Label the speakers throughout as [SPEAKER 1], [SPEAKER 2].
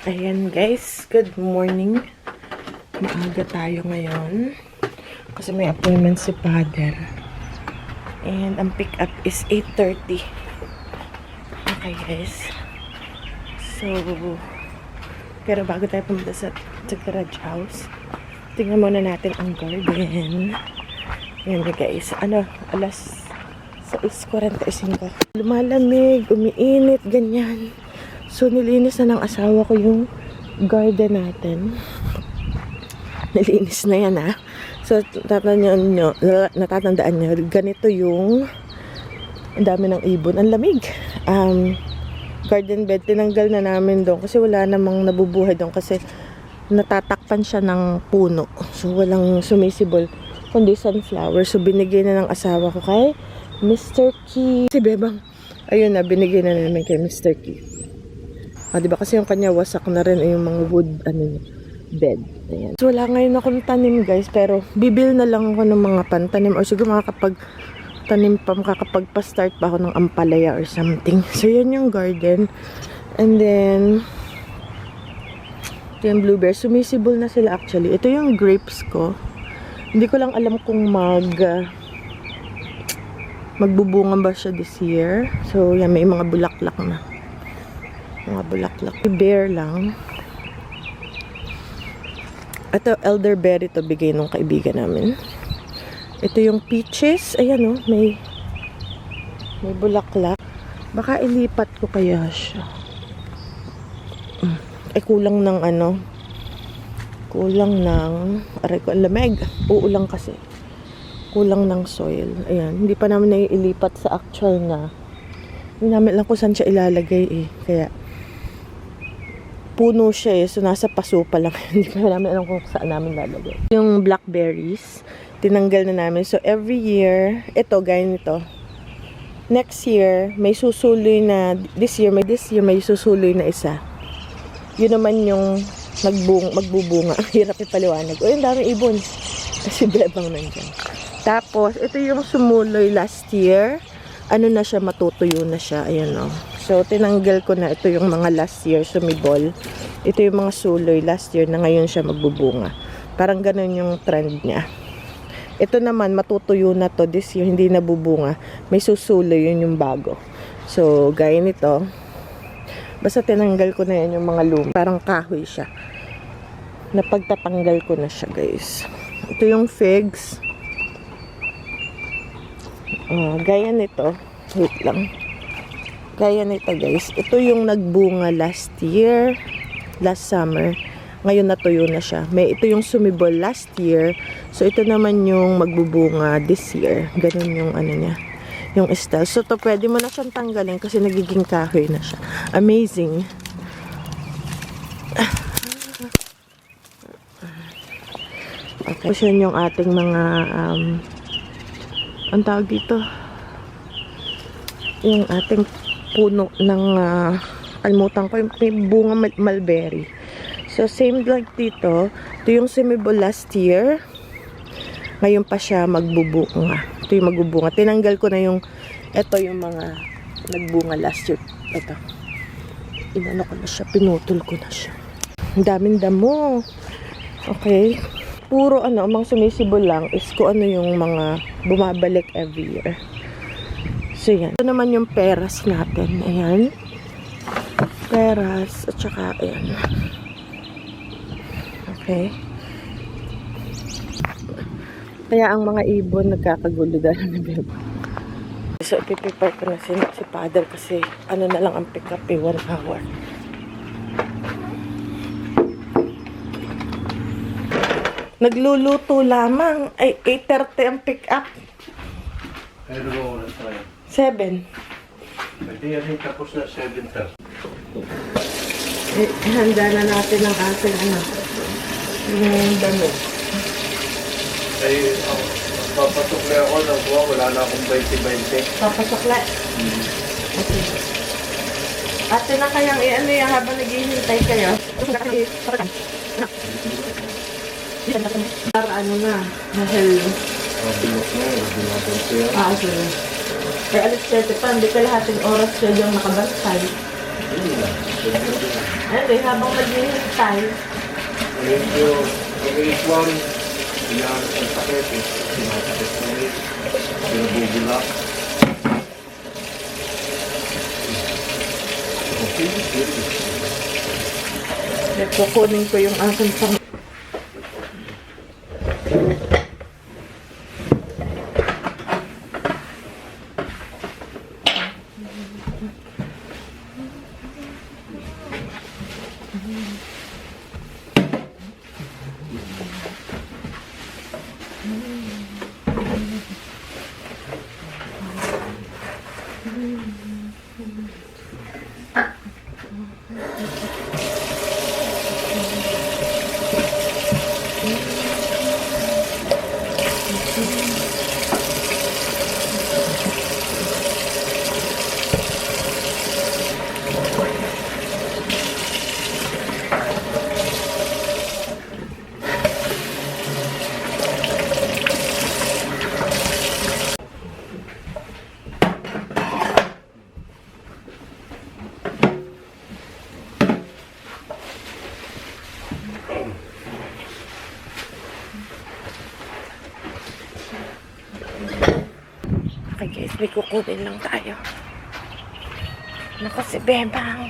[SPEAKER 1] Ayan guys, good morning. Maaga tayo ngayon kasi may appointment si Father. And ang pick up is 8:30. Okay guys. So, pero bago tayo pumunta sa garage house, tingnan muna natin ang garden. Ayan guys, alas 6:45. Lumalamig, umiinit, ganyan. So, nilinis na ng asawa ko yung garden natin. Nilinis na yan, ha. So, natatandaan nyo, ganito yung ang dami ng ibon. Ang lamig. Garden bed, tinanggal na namin doon kasi wala namang nabubuhay doon kasi natatakpan siya ng puno. So, walang sumisibol kundi sunflower. So, binigay na ng asawa ko kay Mr. Key. Si Bebang, ayun na, binigay na namin kay Mr. Key. Diba kasi yung kanya wasak na rin yung mga wood bed. Ayan. So wala ngayon akong tanim guys, pero bibil na lang ako ng mga pantanim or siguro makakapag-tanim pa, makakapag-pa-start pa ako ng ampalaya or something. So yun yung garden. And then ito yung blueberry. Sumisibol na sila actually. Ito yung grapes ko. Hindi ko lang alam kung magbubunga ba siya this year. So yan, may mga bulaklak na. Mga bulaklak. Bear lang. Ito, elderberry to, bigay nung kaibigan namin. Ito yung peaches. Ayan o, may bulaklak. Baka ilipat ko kaya siya. Kulang ng kulang ng, aray ko, ang lamig. Uulang kasi. Kulang ng soil. Ayan, hindi pa namin naiilipat sa actual na. Hindi namin lang kung saan siya ilalagay eh. Kaya, puno siya eh. So, nasa paso pa lang. Hindi pa namin alam kung saan namin lalagay. Yung blackberries, tinanggal na namin. So, every year, ito, gaya nito. Next year, may susuloy na, this year may susuloy na isa. Yun naman yung magbubunga. Hirap ipaliwanag. O, yung daming ibon. Kasi Bebang nandyan. Tapos, ito yung sumuloy last year. Ano na siya, matutuyo na siya. Ayan o. So, tinanggal ko na. Ito yung mga last year sumibol. Ito yung mga suloy last year na ngayon siya magbubunga. Parang ganun yung trend niya. Ito naman, matutuyo na to. This year, hindi nabubunga. May susuloy, yun yung bago. So, gaya nito. Basta tinanggal ko na yan yung mga luma. Parang kahoy siya. Napagtatanggal ko na siya, guys. Ito yung figs. Gaya nito. Wait lang. Gaya nito guys, ito yung nagbunga last year, last summer. Ngayon natuyo na siya. Ito yung sumibol last year. So ito naman yung magbubunga this year. Ganun yung niya, yung style. So to pwede mo na siyang tanggalin kasi nagiging kahoy na siya. Amazing. Okay. So yun yung ating mga ang tawag dito, yung ating puno ng almutan ko, yung bunga mulberry. So same like dito. Ito yung sumibol last year. Ngayon pa siya magbubunga. Ito yung magbubunga. Tinanggal ko na yung ito yung mga nagbunga last year. Ito. Inano ko na siya. Pinutol ko na siya. Ang daming damo. Okay. Puro mga sumisibol lang is kung ano yung mga bumabalik every year. So, yan. Ito naman yung peras natin. Ayan. Peras. At saka, ayan. Okay. Kaya ang mga ibon nagkakagulo dahil na Bebang. So, ipiprepare ko na si Father kasi na lang ang pick up 1 hour. Nagluluto lamang. Ay, 8:30 ang pick up.
[SPEAKER 2] Ano ba oras na yun?
[SPEAKER 1] 7.
[SPEAKER 2] Pwede yan tapos na 7:30.
[SPEAKER 1] Handa na natin ang ating yung damo.
[SPEAKER 2] Ay, papasok na ako ng buwan. Wala na akong 20-20.
[SPEAKER 1] Papasok na? Okay. Ate na kayang yan habang naghihintay kayo. Para na. Dahil
[SPEAKER 2] Bilos na yun. Binabang ko yan.
[SPEAKER 1] okay. Kaya alas 7 pa, hindi ka lahating oras siya yung nakabantay.
[SPEAKER 2] Hindi na.
[SPEAKER 1] Hindi, habang maghihintay.
[SPEAKER 2] Medyo, mag-iis one, pinahanap ang sakit eh. Sinasakit ko rin. Pinabubula. Okay, good.
[SPEAKER 1] Kukunin ko yung aking pang... Okay guys, may kukunin lang tayo. Naku si Bebang.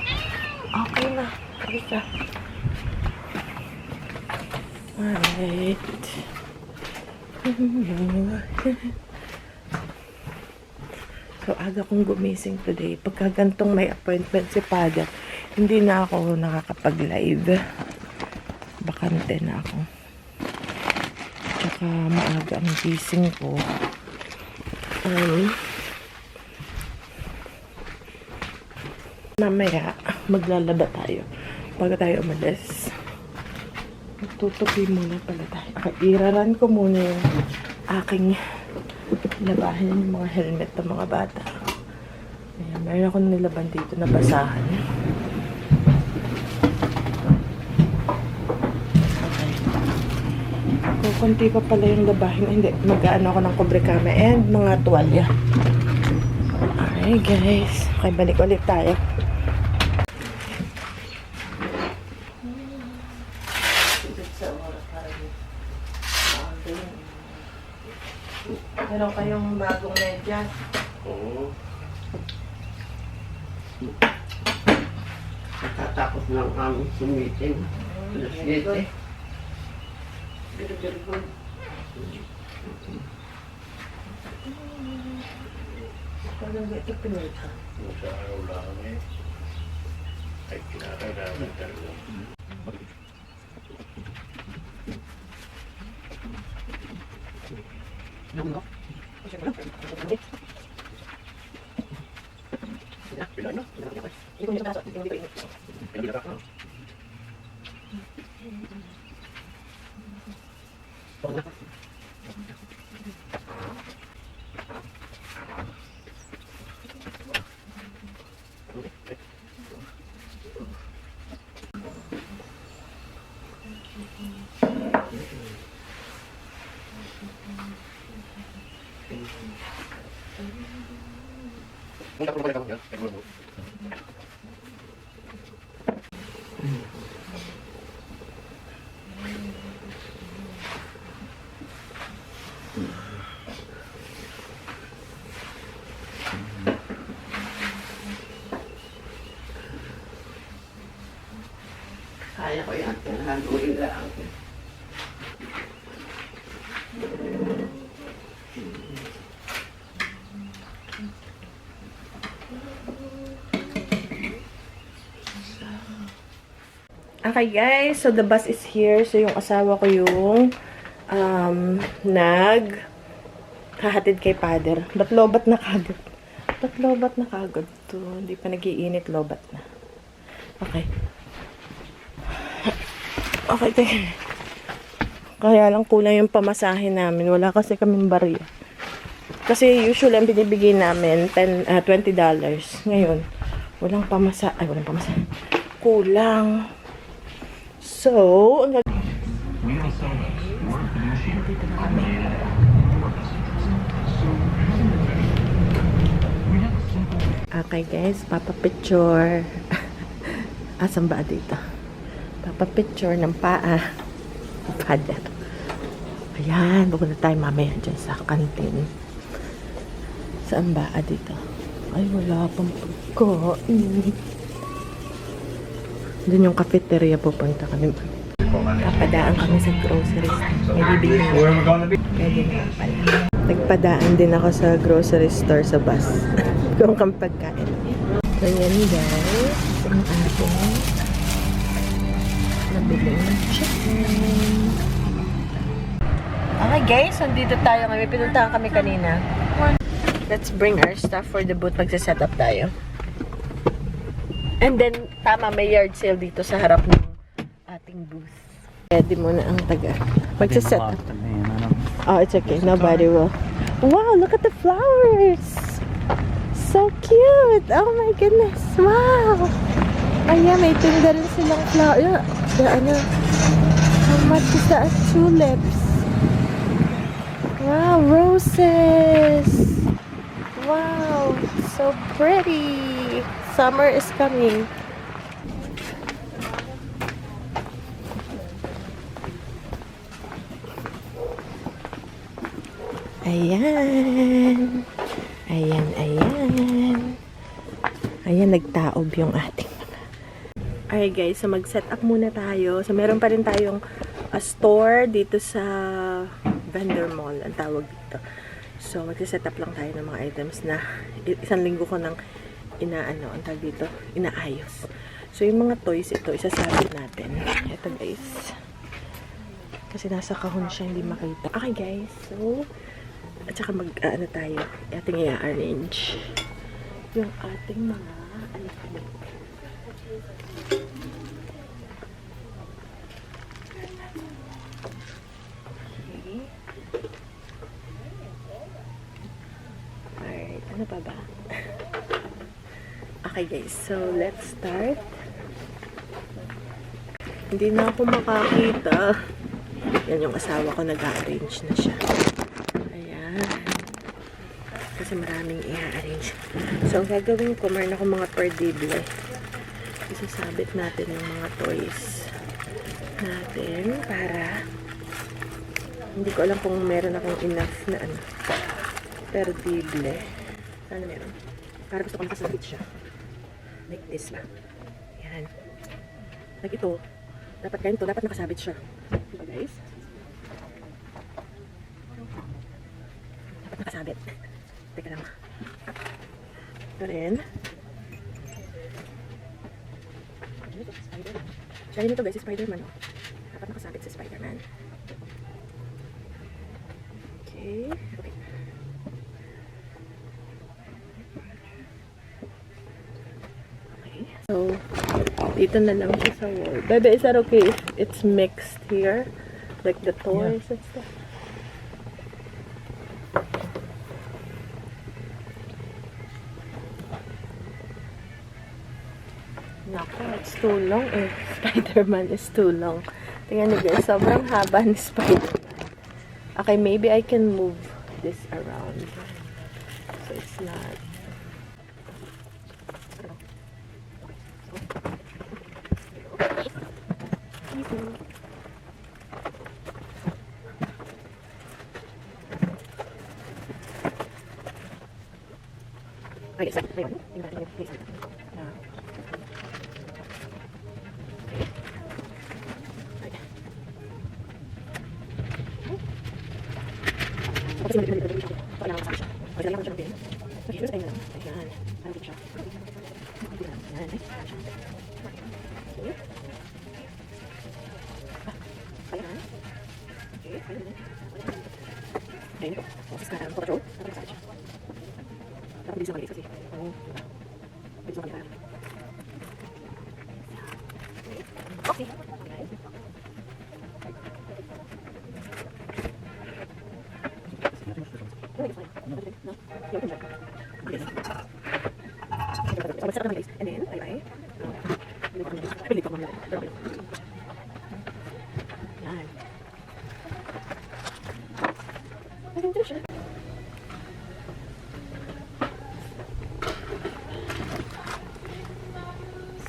[SPEAKER 1] Okay na. Halika. Alright. So, aga kong gumising today. Pagka gantong may appointment si Father, hindi na ako nakakapag-live. Bakante na ako. Tsaka maaga ang gising ko. Mamaya, maglalaba tayo. Bago tayo umalis. Magtutupi muna pala tayo. Okay, iraran ko muna yung aking labahin yung mga helmet ng mga bata. Ayan, meron akong nilaban dito na basahan. Okay. Kukunti pa pala yung labahin. Hindi, mag-ano ako ng kubrekame and mga tuwalya. Okay guys. Okay, balik ulit tayo. Meron kayong bagong medyas.
[SPEAKER 2] Oo.
[SPEAKER 3] Nakatapos ng aming sumitin. Alas 7.
[SPEAKER 1] Very good. Parang ito pinulta.
[SPEAKER 2] Sa araw lang eh. Ay, kinakailangan talaga. Pila na? Pila na? Punta ko pala yan.
[SPEAKER 3] Kaya ko yan. Haluin lang.
[SPEAKER 1] Okay guys, so the bus is here. So yung asawa ko yung naghahatid kay Father. Ba't lobat na kagad? Ba't lobat na kagad to? Hindi pa nagiinit, lobat na. Okay. Okay, tayo. Kaya lang kulang yung pamasahe namin. Wala kasi kaming barya. Kasi usually ang binibigay namin $20. Ngayon, walang pamasa. Ay, walang pamasa. Kulang. So, ang okay guys, papa picture. Asan ba dito? Papapicture ng paa. Father. Ayan, pupunta tayo mamaya dyan sa kantin. Saan ba dito? Ay, wala pang pagkain. Doon yung cafeteria pupunta kami. Papadaan kami sa groceries. May bibili na. Pwede na pala. Nagpadaan din ako sa grocery store sa bus. Kung kang pagkain. So yan guys, ang ating nabiling chicken. Okay guys, nandito tayo. May pinuntahan kami kanina. Let's bring our stuff for the booth. Magsa-set up tayo. And then, tama, may yard sale dito sa harap ng ating booth. Ready muna ang taga. Magsa-set up. Oh, it's okay. Nobody will. Wow, look at the flowers! So cute! Oh my goodness! Wow! Ayan, may tinda rin silang flower. How much is that? Tulips. Wow, roses! Wow, so pretty! Summer is coming. Ayan. Ayan, nagtaob yung ating mga. Alright guys, so mag-set up muna tayo. So meron pa rin tayong store dito sa vendor mall, ang tawag dito. So mag-set up lang tayo ng mga items na isang linggo ko nang ang tawag dito, inaayos. So yung mga toys ito, isasabit natin. Ito guys. Kasi nasa kahon siya, hindi makita. Okay guys, so at saka tayo, ating i-arrange yung ating mga alikabok. Okay. Alright, ano pa ba? Okay guys, so let's start. Hindi na ako makakita. Yan yung asawa ko, nag-arrange na siya. Kasi maraming i-arrange. So, ang gagawin ko, meron ako mga perdible. Isasabit natin yung mga toys natin para hindi ko alam kung meron akong enough na perdible. Sana meron. Para gusto ko nakasabit siya. Like this ba? Yan. Like ito. Dapat ganito. Dapat nakasabit siya. Diba guys? Dapat nakasabit. Teka lang. Ito rin. Spider-Man. Kaya nito guys, si Spider-Man. Oh. Dapat nakasabit si Spider-Man. Okay. Okay. Okay. So, dito na lang siya sa wall. Bebe, is that okay if it's mixed here? Like the toys and stuff? Naku, it's too long eh. Spider-Man is too long. Tingnan niyo guys, sobrang haba ni Spider-Man. Okay, maybe I can move this around. So it's not... Okay, so, ayun. Tingnan niyo guys.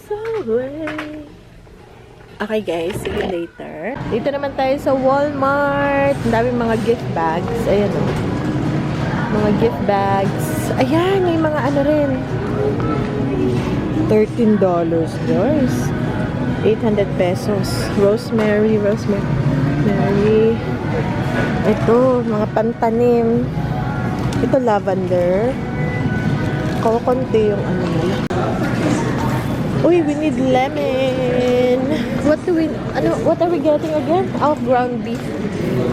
[SPEAKER 1] So, Okay guys, see you later. Dito naman tayo sa Walmart. Ang daming mga gift bags. Ayan o. Mga gift bags. Ayan, may mga ano rin. $13 guys. 800 pesos. Rosemary. Ito, mga pantanim. Ito, lavender. Konti yung ano nila. Uy, we need lemon. What are we getting again? Oh, ground beef.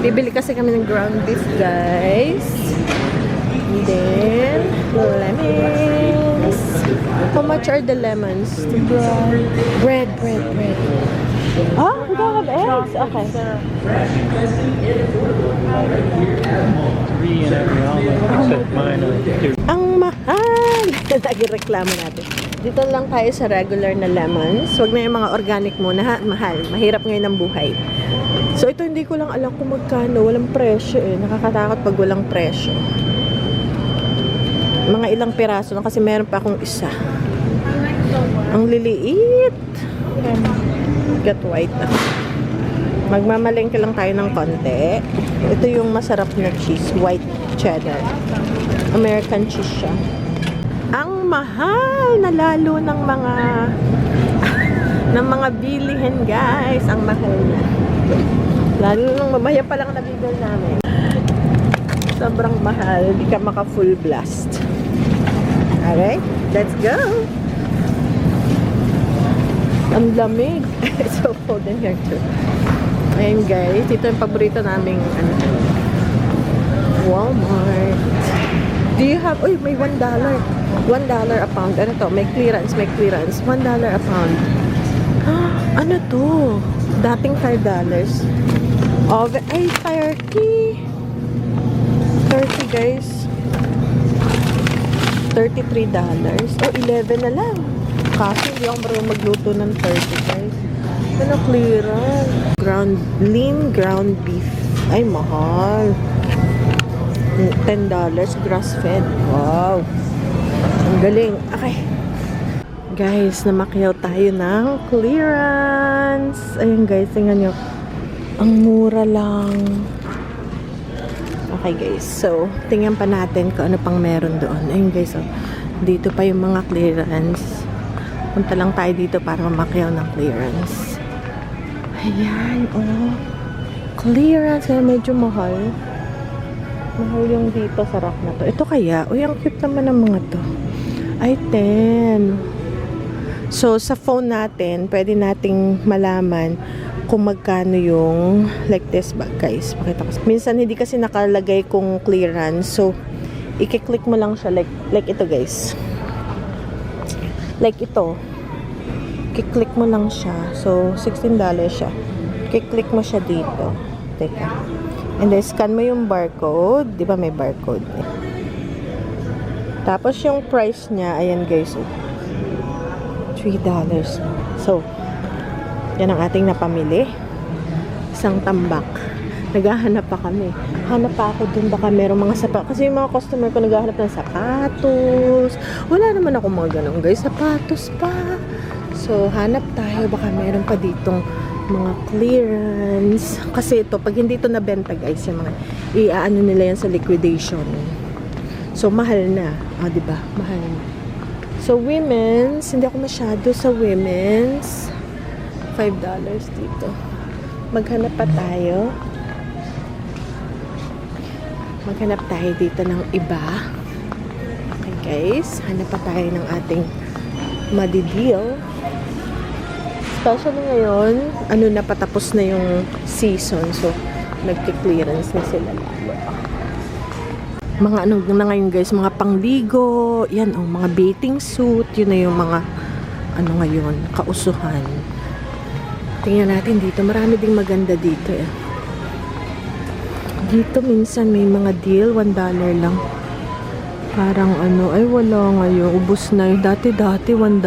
[SPEAKER 1] Bibili kasi kami ng ground beef, guys. And then, lemons. How much are the lemons? Bread. Oh, we don't have eggs. Okay. Ang mahal! Lagi reklamo natin. Dito lang tayo sa regular na lemons. Huwag na yung mga organic muna, ha? Mahal. Mahirap ngayon ang buhay. So, ito hindi ko lang alam kung magkano. Walang presyo eh. Nakakatakot pag walang presyo. Mga ilang piraso lang kasi meron pa akong isa. Ang liliit. Got white na. Magmamalengke lang tayo ng konti. Ito yung masarap na cheese. White cheddar. American cheese siya. Ang mahal na lalo ng mga bilihin, guys. Ang mahal na. Lalo nung mamaya pa lang nabibili namin. Sobrang mahal. Hindi ka maka full blast. Alright, let's go. Ang lamig. It's so cold in here too. Ayun guys, ito yung paborito naming Walmart. Do you have, uy, may $1. $1 a pound. Ano to? May clearance. $1 a pound. Ano to? Dating $5. Ay, turkey. Turkey, guys. $33. Oh, 11 na lang. Kasi hindi ako marunong magluto ng turkey, guys. Ano, clearance. Lean ground beef. Ay, mahal. $10. Grass-fed. Wow. Ang galing. Okay. Guys, namakyaw tayo ng clearance. Ayun guys, tingnan nyo. Ang mura lang. Okay guys, so tingnan pa natin kung ano pang meron doon. Ayun guys, so, dito pa yung mga clearance. Punta lang tayo dito para mamakyaw ng clearance. Ayan, oh. Clearance, kaya medyo mahal. Mahal yung dito sa rack na to. Ito kaya, uy, ang cute naman ng mga to. Ay, 10. So, sa phone natin, pwede nating malaman kung magkano yung like this bag, guys. Pakita ko. Minsan, hindi kasi nakalagay kung clearance. So, i-click mo lang siya like ito, guys. Like ito. I-click mo lang siya. So, $16 siya. I-click mo siya dito. Teka. And then, scan mo yung barcode. Di ba may barcode? Tapos, yung price niya, ayan guys, $3. So, yan ang ating napamili. Isang tambak. Naghahanap pa kami. Hanap pa ako dun. Baka merong mga sapatos. Kasi yung mga customer ko naghahanap ng sapatos. Wala naman ako mga ganun, guys. Sapatos pa. So, hanap tayo. Baka meron pa ditong mga clearance. Kasi ito, pag hindi ito nabenta, guys, yung mga iaano nila yan sa liquidation. So, mahal na. Diba? Mahal na. So, women's, hindi ako masyado sa women's. $5 dito. Maghanap pa tayo. Maghanap tayo dito ng iba. Okay, guys. Hanap pa tayo ng ating madideal. Especially ngayon, na patapos na yung season. So, nagki-clearance na sila. Mga ano na ngayon guys, mga pangligo, yan mga bathing suit, yun na yung mga ngayon, kausuhan. Tingnan natin dito, marami ding maganda dito Dito minsan may mga deal, $1 lang. Parang ay wala ngayon, ubos na yun. Dati-dati $1.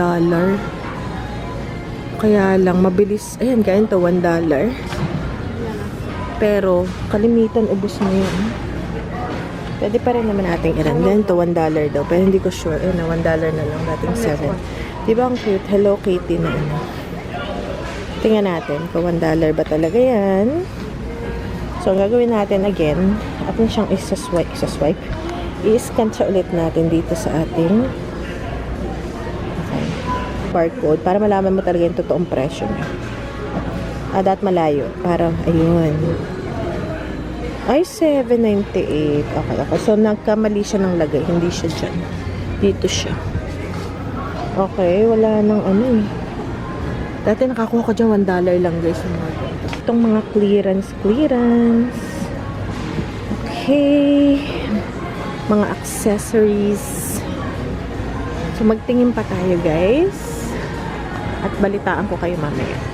[SPEAKER 1] Kaya lang, mabilis, ayan, kaya ito $1. Pero, kalimitan, ubos na yun. Pwede pa rin naman natin i-random. Ito, $1 daw. Pero hindi ko sure. Ayun na, $1 na lang. Dating 7. Diba ang cute? Hello Kitty na Tingnan natin kung $1 ba talaga yan. So, ang gagawin natin again, atin siyang isa-swipe. I-scan siya ulit natin dito sa ating barcode para malaman mo talaga yung totoong presyo niya. At malayo. Para, ayun. Ay, $7.98. Okay. So, nagkamali siya ng lagay. Hindi siya dyan. Dito siya. Okay, wala nang ano eh. Dati nakakuha ko dyan $1 lang guys. Itong mga clearance. Okay. Mga accessories. So, magtingin pa tayo guys. At balitaan ko kayo mamaya.